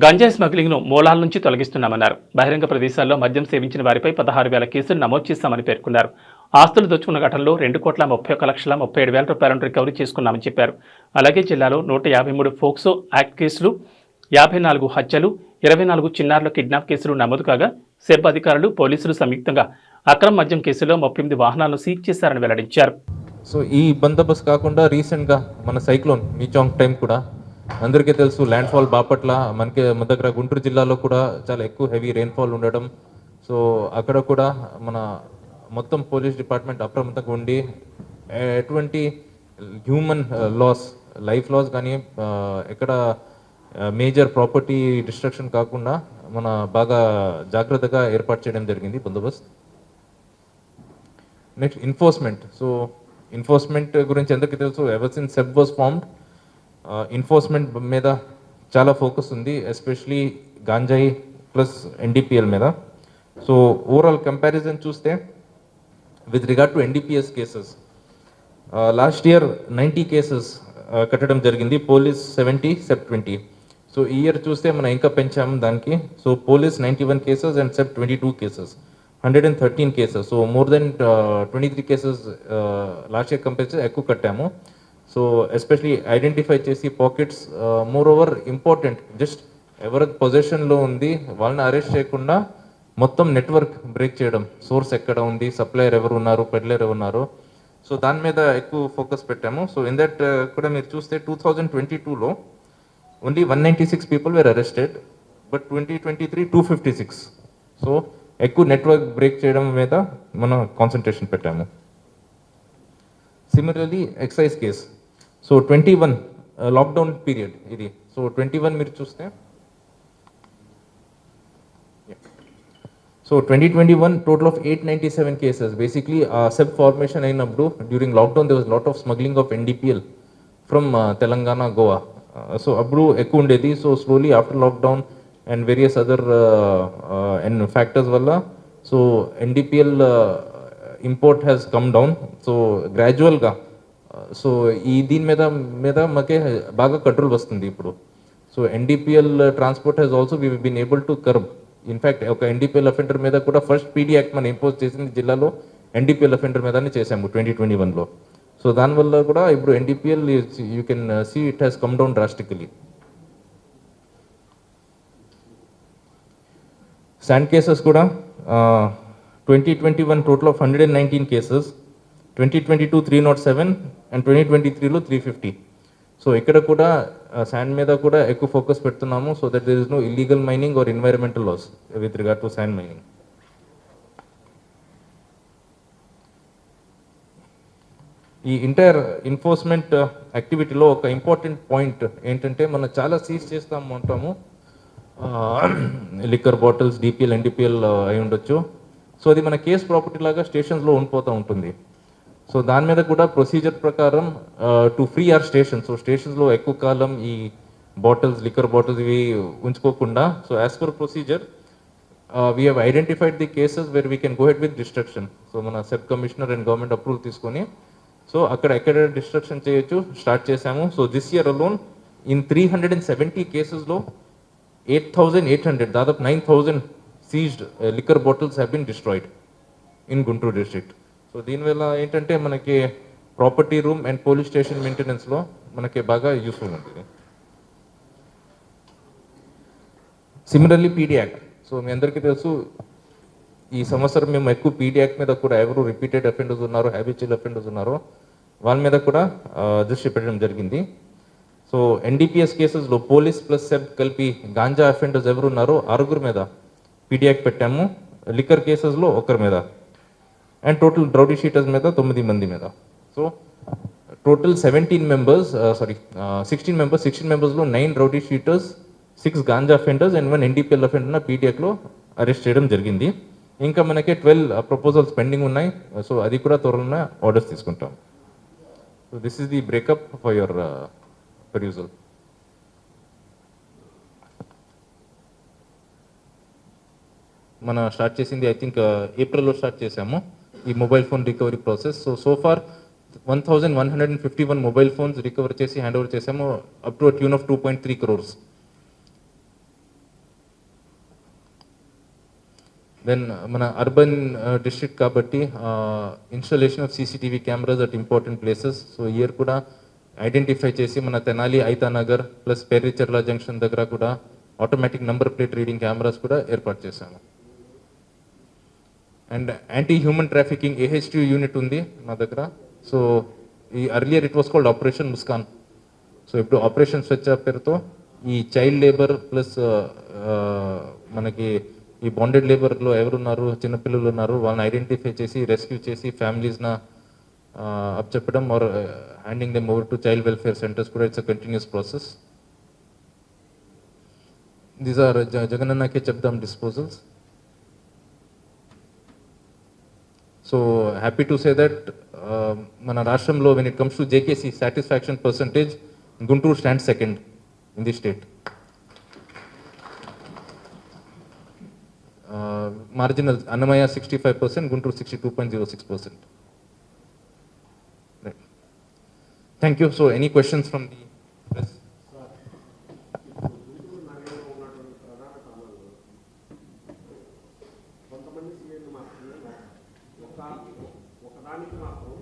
గంజాయి స్మగ్లింగ్ను మూలాల నుంచి తొలగిస్తున్నామన్నారు. బహిరంగ ప్రదేశాల్లో మద్యం సేవించిన వారిపై 16,000 కేసులు నమోదు చేశామని పేర్కొన్నారు. ఆస్తులు దోచుకున్న ఘటనలో 2,31,37,000 రూపాయలను రికవరీ చేసుకున్నామని చెప్పారు. అలాగే జిల్లాలో 153 ఫోక్సో యాక్ట్ కేసులు, 54 హత్యలు, 24 చిన్నారుల కిడ్నాప్ కేసులు నమోదు కాగా సెబ్ అధికారులు, పోలీసులు సంయుక్తంగా అక్రమ మద్యం కేసులో 38 వాహనాలను సీజ్ చేశారని వెల్లడించారు. సో ఈ బందోబస్తు కాకుండా రీసెంట్గా మన సైక్లోన్ మీచాంగ్ టైం కూడా అందరికీ తెలుసు, ల్యాండ్ఫాల్ బాపట్ల మనకి మన దగ్గర గుంటూరు జిల్లాలో కూడా చాలా ఎక్కువ హెవీ రెయిన్ఫాల్ ఉండడం. సో అక్కడ కూడా మన మొత్తం పోలీస్ డిపార్ట్మెంట్ అప్రమత్తంగా ఉండి ఎటువంటి హ్యూమన్ లాస్, లైఫ్ లాస్ కానీ ఎక్కడ మేజర్ ప్రాపర్టీ డిస్ట్రక్షన్ కాకుండా మన బాగా జాగ్రత్తగా ఏర్పాటు చేయడం జరిగింది బందోబస్తు. Next enforcement. సో ఎన్ఫోర్స్మెంట్ గురించి అందరికీ తెలుసు, ever since SEB was formed enforcement మీద చాలా ఫోకస్ ఉంది, ఎస్పెషలీ గాంజాయి ప్లస్ ఎన్డీపీఎల్ మీద. సో ఓవరాల్ కంపారిజన్ చూస్తే with regard to NDPS cases last year 90 cases కట్టడం జరిగింది, పోలీస్ 70, సెబ్ 20. సో ఈ ఇయర్ చూస్తే మనం ఇంకా పెంచాము దానికి. So police 91 cases and SEB 22 cases, 113 cases. So more than 23 cases last year compare చేసి ఎక్కువ కట్టాము. సో ఎస్పెషలీ ఐడెంటిఫై చేసి pockets, moreover important, just ఎవరి పొజిషన్లో ఉంది వాళ్ళని అరెస్ట్ చేయకుండా మొత్తం నెట్వర్క్ బ్రేక్ చేయడం, సోర్స్ ఎక్కడ ఉంది, సప్లయర్ ఎవరు ఉన్నారు, పెడ్లర్ ఎవరు ఉన్నారు, సో దాని మీద ఎక్కువ ఫోకస్ పెట్టాము. సో ఇన్ దట్ కూడా మీరు చూస్తే 2022లో only 196 people were arrested, but 2023 256. So ఎక్కువ నెట్వర్క్ బ్రేక్ చేయడం మీద మనం కాన్సన్ట్రేషన్ పెట్టాము. Similarly excise case, so 21 lockdown period ఇది. సో 21 మీరు చూస్తే, so 2021 total of 897 cases. Basically SEB formation అయినప్పుడు during lockdown there was lot of smuggling of NDPL from Telangana, Goa. So అప్పుడు ఎక్కువ ఉండేది. So slowly after lockdown and various other and factors వల్ల so NDPL import has come down. So గ్రాడ్యువల్గా so ఈ దీని మీద మాకే బాగా కంట్రోల్ వస్తుంది ఇప్పుడు. So NDPL transport has also we been able to curb. In fact ఒక ఎన్డీపీఎల్ అఫెండర్ మీద కూడా ఫస్ట్ పీడీ యాక్ట్ మనం ఇంపోజ్ చేసింది జిల్లాలో ఎన్డీపీఎల్ అఫెండర్ మీదనే చేసాము 2021లో. సో దానివల్ల కూడా ఇప్పుడు NDPL you can see it has come down drastically. Sand cases కూడా 2021 టోటల్ ఆఫ్ 119 కేసెస్, 2022 307 అండ్ 2023లో 350. సో ఇక్కడ కూడా శాండ్ మీద కూడా ఎక్కువ ఫోకస్ పెడుతున్నాము, so that there is no illegal mining or environmental loss with regard to sand mining. ఈ entire enforcement యాక్టివిటీలో ఒక ఇంపార్టెంట్ పాయింట్ ఏంటంటే మనం చాలా సీజ్ చేస్తాము అంటాము, లిక్కర్ బాటిల్స్, డిపిఎల్, ఎన్డిపిఎల్ అయి ఉండొచ్చు. సో అది మన కేస్ ప్రాపర్టీ లాగా స్టేషన్స్లో ఉండిపోతూ ఉంటుంది. సో దాని మీద కూడా ప్రొసీజర్ ప్రకారం to free or station, so స్టేషన్స్లో ఎక్కువ కాలం ఈ బాటిల్స్, లిక్కర్ బాటిల్స్ ఇవి ఉంచుకోకుండా, so as per procedure we have identified the cases where we can go head with destruction. So మన SEB commissioner and government approval తీసుకొని so అక్కడ ఎక్కడ డిస్ట్రక్షన్ చేయొచ్చు స్టార్ట్ చేశాము. So this year alone in 370 కేసెస్లో 8,800, దాదాపు 9,000 seized liquor bottles have been destroyed in Guntur district. So దీనివల్ల ఏంటంటే మనకి property room and police station మెయింటెనెన్స్లో మనకి బాగా యూస్ఫుల్ ఉంటుంది. Similarly PD act. సో మీ అందరికీ తెలుసు, ఈ సంవత్సరం మేము ఎక్కువ పీడీ యాక్ట్ మీద కూడా ఎవరు రిపీటెడ్ అఫెండర్స్ ఉన్నారో, హ్యాబిచువల్ అఫెండర్స్ ఉన్నారో వాళ్ళ మీద కూడా దృష్టి పెట్టడం జరిగింది. సో ఎన్డీపీఎస్ కేసెస్లో పోలీస్ ప్లస్ సెబ్ కలిపి గాంజా అఫెండర్స్ ఎవరు ఉన్నారో 6 మీద పీడీ యాక్ట్ పెట్టాము, లిక్కర్ కేసెస్లో 1 మీద, అండ్ టోటల్ రౌడీ షీటర్స్ మీద 9 మంది మీద. సో టోటల్ 16 మెంబర్స్లో 9 rowdy sheeters, 6 ganja offenders and 1 NDPL అఫెండర్న పీడీయాక్లో అరెస్ట్ చేయడం జరిగింది. ఇంకా మనకి 12 ప్రపోజల్స్ పెండింగ్ ఉన్నాయి. సో అది కూడా త్వరలో ఆర్డర్స్ తీసుకుంటాం. So this is the breakup for your perusal. మన స్టార్ట్ చేసింది ఐ థింక్ ఏప్రిల్లో స్టార్ట్ చేసాము ఈ mobile phone recovery process. So far 1,151 mobile phones recover చేసి హ్యాండ్ ఓవర్ చేసాము, up to tune of 2.3 crores. Then మన అర్బన్ డిస్ట్రిక్ట్ కాబట్టి installation of CCTV cameras at important places. So year కూడా identify చేసి మన తెనాలి ఐతానగర్ ప్లస్ పెర్రిచెర్ల జంక్షన్ దగ్గర కూడా automatic number plate reading cameras కూడా ఏర్పాటు చేశాము. And anti human trafficking AHT unit ఉంది మా దగ్గర. సో ఈ earlier it was called operation Muskaan. So ఇప్పుడు ఆపరేషన్ స్వచ్ఛ పేరుతో ఈ చైల్డ్ లేబర్ ప్లస్ మనకి ఈ బాండెడ్ లేబర్లో ఎవరున్నారు, చిన్నపిల్లలు ఉన్నారు, వాళ్ళని ఐడెంటిఫై చేసి రెస్క్యూ చేసి ఫ్యామిలీస్న అప్ చెప్పడం or handing them over to child welfare centres కూడా it's a continuous process. These are జగనన్నకే చెప్దాం disposals. So happy to say that మన రాష్ట్రంలో when it comes to JKC satisfaction percentage, Guntur stand second in the state. Marginal Annamayya 65%, Guntur 62.06%. Right. Thank you. So any questions from the press? కొంతమంది సీఎంలు మాత్రమే ఒకదానికి మాత్రం